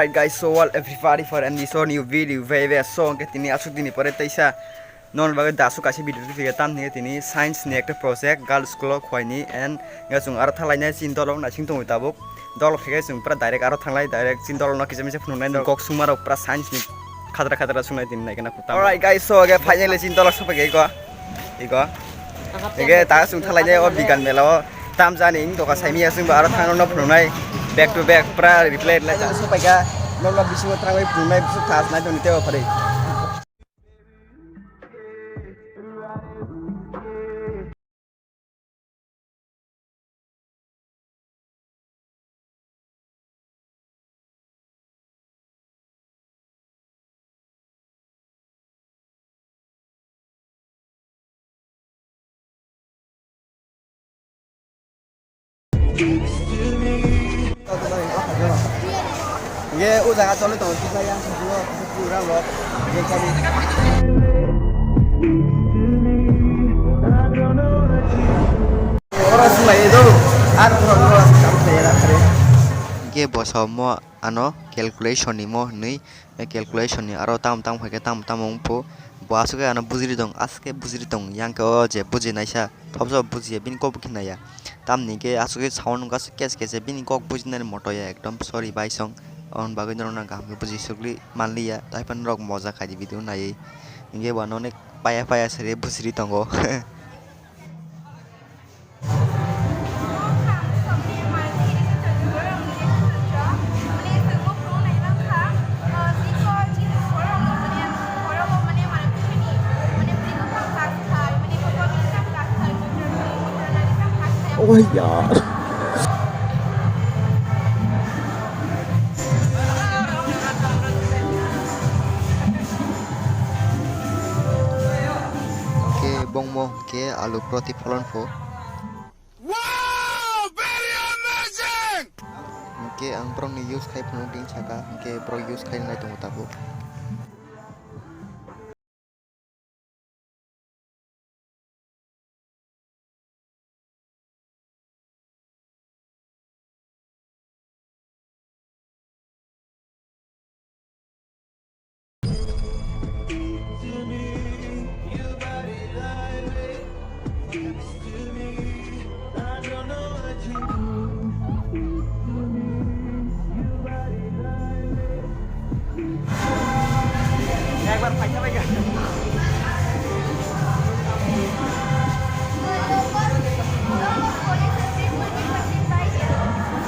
Alright guys, so all everybody for and this new video very song ke tini asuk dini pore taisa non bagai dasu kasi video ti tam ni tini science ni ekta project girls school khowai ni and ngasung aro thalai na chin dolong na sing tong tabuk dol khege sung pra direct aro thanglai direct chin dolong na kisa misa phunung nai kok sumar pra science ni khadra sungai tini nai kana kutam. Alright guys, so ge finally chin dolong sopa ge ko iko ge ta sung thalai na o bigan mela tam jani ing to ka saimi asung aro thangno na phunung nai back to back pra replay la ja so paga non la bisu tra wai phunai bisu thas na doni teo pare ye udah nggak solid tuh kita yang kedua kurang loh ye kami orang semua itu ada orang sampai ya kare ge bosomo ano calculation ni mo ni calculation ni aro tam phake tam ongpo basu ge ano bujiri dong aske bujiri dong yang ko je buji naisa thobso buji bin ko bukina ya tam ni ge asuge sound gas kes bin ko buji na moto ya ekdom sorry bye song on bagai na gam buji sugli manli ya tai pan rok moja khai video nai ge bano nek paya sere bujiri tongo oh yaar bongmo ke alu protifolon fo Wow, very amazing. ke ang prong ni use khai phunu ding chaka ke pro use khai nai tong tabu एक बार fight होगा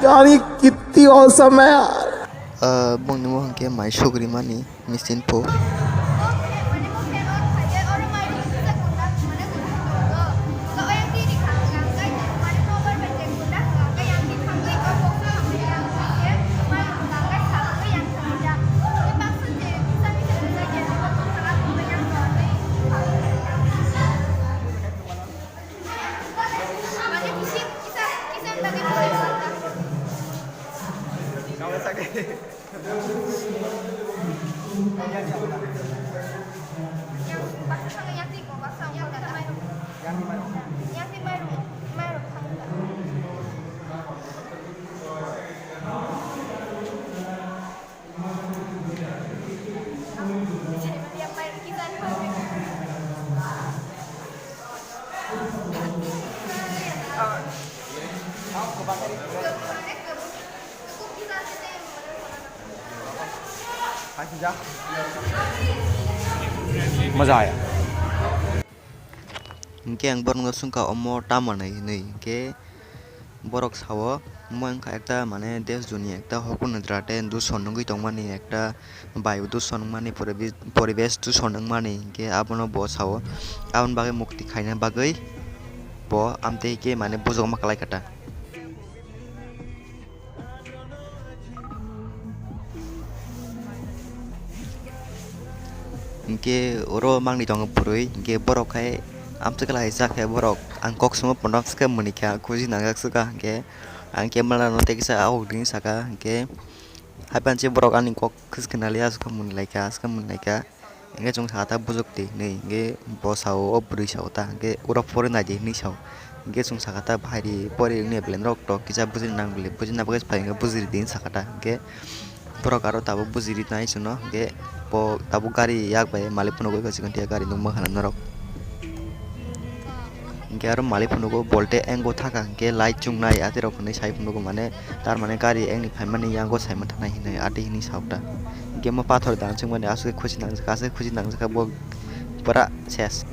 यार ये कितनी awesome है यार bong ni mo ke mai sugri mani mesin po मजा आया ke ang borno sungka omo tamanai nei ke borok sawo moang ka ekta mane desh juni ekta hokun drate dushan nungui tongmani ekta bayu dushan mani poribesh dushan mani ke abono bo sawo abon bagai mukti khaina bagai bo amte ke mane bujok makalai kata ke oro mangni tong purui ke borok khai amte kala isa khai borok ang kok sumo pondok ska munika kuji nangak suka ke ang ke mala no te kisa au ding saka ke hapan che borok ani kok khis kanalia suka mun laika nge jong sata bujok te nei nge bo sao o buri sao ta ke ora pore na je ni sao nge jong sakata bhari pore ne blen rok to kisa bujin nang bele bujin na bagai phainga bujir din sakata ke borok aro tabuk bujiri nai suno ge po tabuk gari yak bai malik puno goi kasikan tia gari nungma khana norok ge aro malik puno go bolte engo thaka ge light chungnai ate rok nei sai puno go mane tar mane gari engni phaimani yango saima thanai hinai ate hini sauta ge ma pathor dan chungmani asuk khushi nang kase khushi nang jaka bo pura ses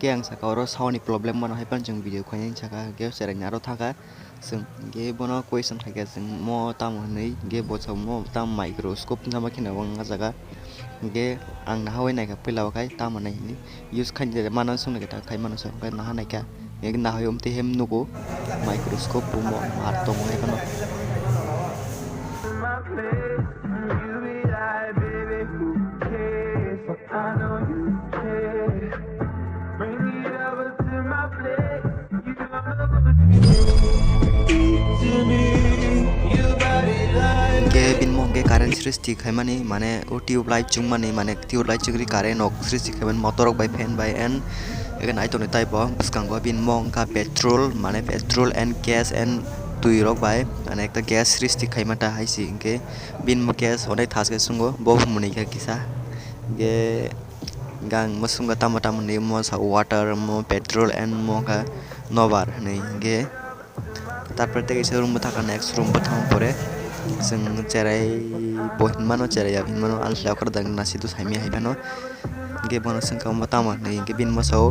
ge ang saka oro sound ni problem mano haipan jeng video khoyang saka ge serang aro thaka sing ge bono question thaka sing mo tam nei ge bo mo tam microscope nama khina wang jaga ge ang na hawai nai ka pilaw kai tam nai ni use khan je manan sung na ta kai manan sung kai na nai ka ge na hayom te hem nugo microscope bu mo mar to mo haipan bin mo ge current srishti khaimani mane o tube light chungmani mane tube light chugri current ok srishti khaiman motor ok by fan by and again I don't type of buskango bin mo ka petrol mane petrol and gas and tui rok by ane ekta gas srishti khaimata haisi ge bin mo gas onai thas ge sungo bo muni ka kisa ge gang masunga tamata muni mo sa water mo petrol and mo ka nobar nei ge তারপর থেকে সে room থাকা next room প্রথম পরে जों जेरै बहिनमानो जेरै हिनमानो आलस्लाव करदां नासिदु साइमी हाइबानो गे बनो संका मतामा नै गे बिन मसाव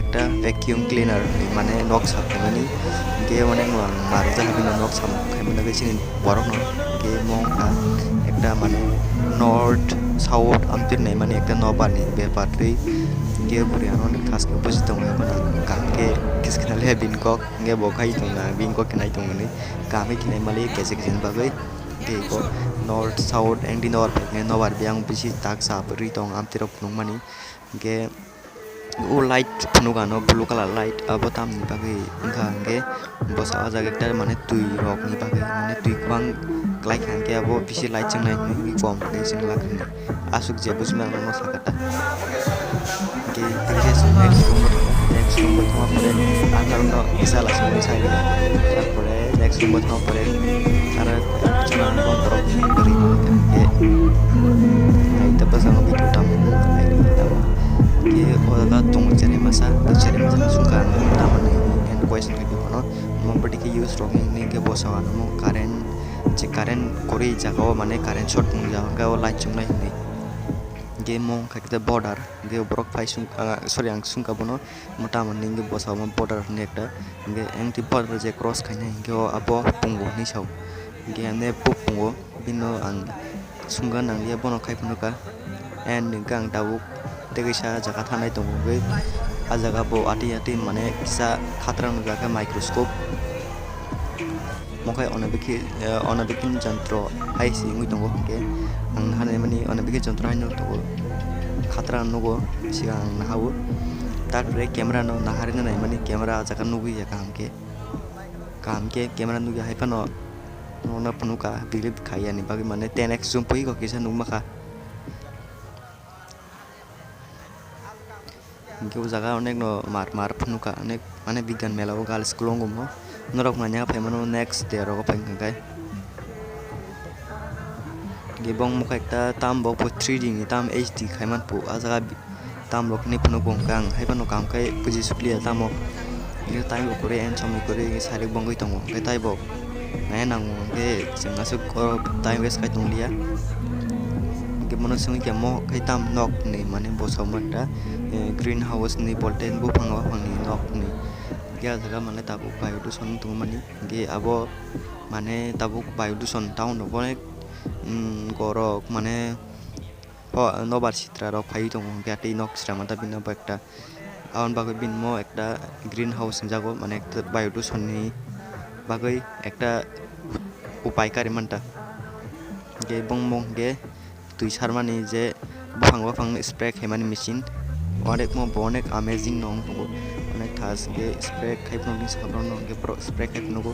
একটা ভ্যাকুয়াম ক্লিনার মানে নক সাফাইমানি গে অনেক মার জাহাবিনা নক সাফাইমানি গে চিনি বরক ন গে মংকা একটা মানে নর্থ সাউথ আমতির নাই মানে একটা নবানি ব্যাপারই গে বুড়ি অনেক কাজকে বুঝতে হয় মানে কাকে কিসকিনালে বিনকক গে বখাই দং না বিনকক কিনাই দং মানে কামে কিনাই মালে কেসে কেসে বাগৈ গে ko north south engdi nor phe nobar biang bisi tak sa ri tong amtirok nungmani ge o light phunuga no blue color light abo tam ni bagai ingka ge bosa aja ekta mane tui rok ni bagai mane tui kwang klai khan ke abo bisi light chengnai ni bom ge sing lakhni asuk je bujma no sakata ge next room thoma pore atar no isala sung sai ge tarpore next room thoma pore ara chana bom borok ni beri ge ai ta pasang bitu tam ai ni tam ge oda tung chere masa sungka tamane and question ke bono mombati ke use rok ni ge bosawa no current kori jagao mane current short mung jaga o light chung nai ni ge mong khakte border ge borok phai sung sorry ang sungka bono mota mane ge bosawa border ni ekta ge engti border je cross khainai ge abo pungo ni sau ge ane pungo bino ang sunga nang ye bono khai phunuka and gang tabuk tegisa jaga thanai tongo ge a jaga bo ati mane kisa khatrang jaga microscope mokai onabikin jantro aisi ngui tongo ge ang hanai mani onabikin jantro haino tongo khatrang nugo sigang nahawu tarpore camera no naharina nai mani camera jaga nugui ya kamke camera nugi haipano nona phunuka bilip khaya ni bagi mane 10x zoom pui ko kisa nugmaka কেউ জায়গা অনেক মার ফুনুকা অনেক মানে বিজ্ঞান মেলাও girls স্কুলং গমো নরক মানিয়া ফাইমানো নেক্সট ডে রক ফাইনকাই গেবং মুখ একটা তাম ব 3D ni tam HD খাইমান পু আ জায়গা তাম রকনি ফুনু গংকাং হাইবানো কামকাই বুজি সুকলিয়া তামো গে তাই করে এন সময় করে সারে বঙ্গই তঙ্গ গে তাই ব নাই নাং গে जोंनासो টাইম ওয়েস্ট খাই তংলিয়া गे मनो संग के मो kai tam nok ni mane bosaw mata green house ni bolten bu phangwa phangni nok ni ge jaga mane tabu bayu duson tung mani ge abo mane tabu bayu duson town no bonek gorok mane nobar sitra rok phai tong ge atei nok sira mata bina ba ekta aon bagai bin mo ekta green house jago mane ekta bayu duson ni bagai ekta upai kari manta ge bong ge tui sarmani je bufang spray khaimani machine onek mo bonek amazing nong tongo onek thas ge spray khaipno ni sabron nong ge pro spray khaipno go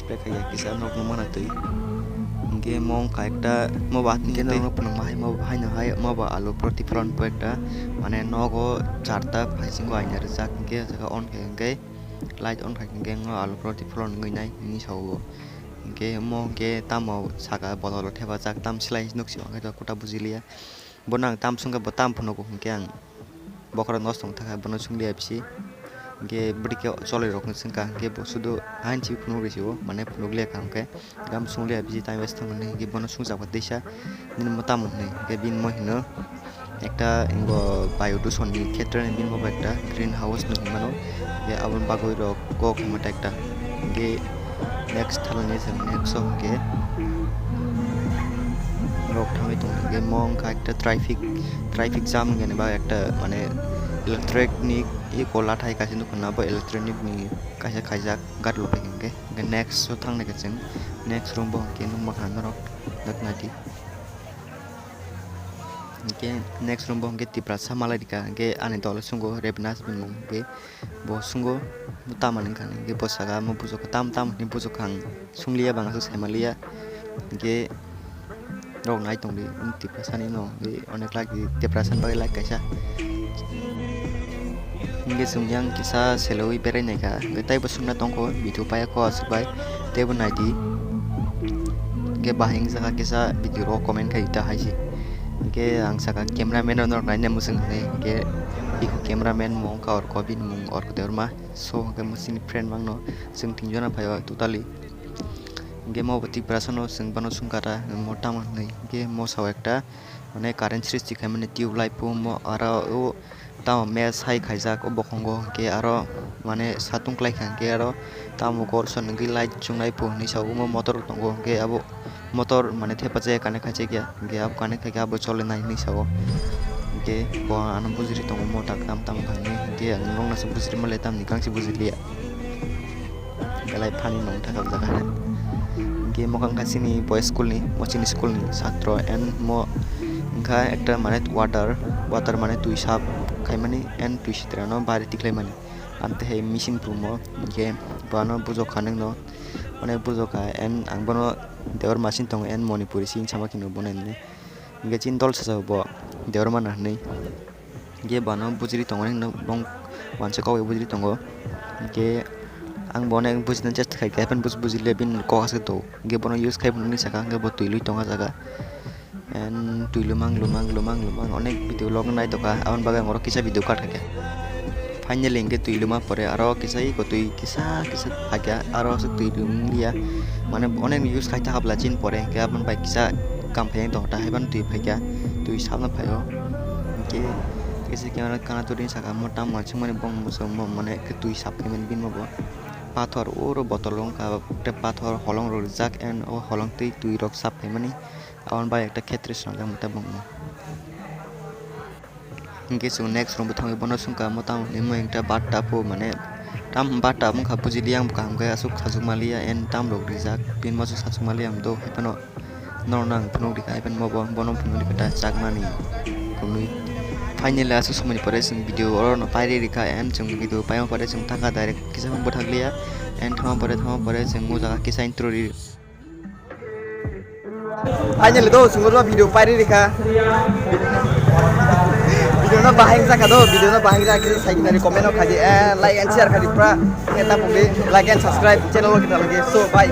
spray khaya kisa nok no mana tui Ge mong ka ekta moba ge no pun mai moba hai na hai moba alu protiflon po ekta mane nogo charta phaisingo aina rijak ge jaga on ge light on khai ge ngo alu protiflon ngoi nai ni sawo ge mo ge tamo saka bodol theba jak tam slai nuksi ge to kota bujilia bonang tam sunga botam phuno ko ge ang bokra nostong thaka bono sunglia bisi ge brike chole rok singka ge bo sudu hain chi phuno risibo mane phuno gle kam ke gam sunglia bisi time west thangni ge bono sungja ko deisa nin motam ne ge bin mo hino একটা ইঙ্গো বায়ু দূষণের ক্ষেত্রে বিন বাবা একটা green house নুমানো গে আবন বাগই rock cock মতে একটা গে next থালনে जों next গে rock থামি তো গে মং কা একটা ট্রাফিক জ্যাম গেনে বা একটা মানে ইলেকট্রিক ই কোলা থাই কাছে নুকনা বা ইলেকট্রনিক নি কাছে খাইজা গাট লপে গে নেক্সট থাংনে গে जों next room Bong K নুমা Khan rock naknati ke next room bong ke tipra samalai dika ke ani dol sungo rebnas bin mong ke bo sungo mutaman kan ke bosaga mo bujo ka tam ni bujo khang sunglia bang su semalia ke rong nai tong di tipra sani no ke onek lagi tipra san bagai lagi kaisa ke sungyang kisa seloi berai nai ka ke tai bosungna tongko bitu paya ko asbai tebu nai di ke bahing saka kisa video ro comment kai ta haisi ke ang saka cameraman onor naina musing ne ke iku cameraman mong ka or kobin mong or kodorma so ke musing friend bang no sing tinjona phayo totally ge mo bati prasono sing bano sungkara mota man nei ge mo saw ekta mane current sristi khamane tube light pu mo ara o ta me sai khaijak o bokhongo ke aro mane satung klai khan ke aro ta mo korson ngi light chungnai pu ni saw mo motor tongo ge abo motor mane thepa je kane khache ge ab kane kha abo chole nai ni saw ge ko anam bujiri tongo mo tak tam khane ge nong na se bujiri male tam ni kang se bujiri galai phani nong thaka jaga ge mo kang kasini boy school ni mochini school ni satro and mo engka ekta mane water mane tui sap khai mani and tui sitrano bari tiklai mani ante he machine pumo ge bano bujo khaneng no mane bujo ka and angbono dewar machine tong and monipuri sin sama kino bonenne ge chin dol sa bo dewar mana nei ge bano bujiri tong no bong wanse ko bujiri tongo ge ang bone bujna just khai ka pen bujile bin ko has to ge bono use khai buni saka ge bo tuilui tonga jaga and tuilumang lumang onek video log nai to ka aun baga ngoro kisa video kat ka finally nge tuiluma pore aro kisai ko tui kisa agya aro se tuilum dia mane onek use khai ta habla chin pore ke apun bai kisa kam pheng to ta heban tui phekya tui samna phayo ke kisi kyana kana turin saka mota machung mane bong musom mane ke tui sap ke men bin mo bo pathor oro botolong ka te pathor holong ro jak and o holong tui rok sap ke mani awan bai ekta khetre sanga mota bong inge su next room thang bono sungka mota nemo ekta batta po mane tam batta mung kha puji liang kam ga asuk khasumalia and tam rok rijak pin masu khasumalia am do hepano nornang phunuk dikai pen mo bono phunuk dikata chakmani kunui finally asu sumani pore sing video or no pairi rika and chung video payo pore chung thaka direct kisa bong bothaglia and thama pore chung mo jaga kisa intro ri finally do sungurwa video pairi rika video na bahang jaka do video na bahang jaka sai kina comment khaji like and share khadi pra eta pumbi like and subscribe channel kita lagi so bye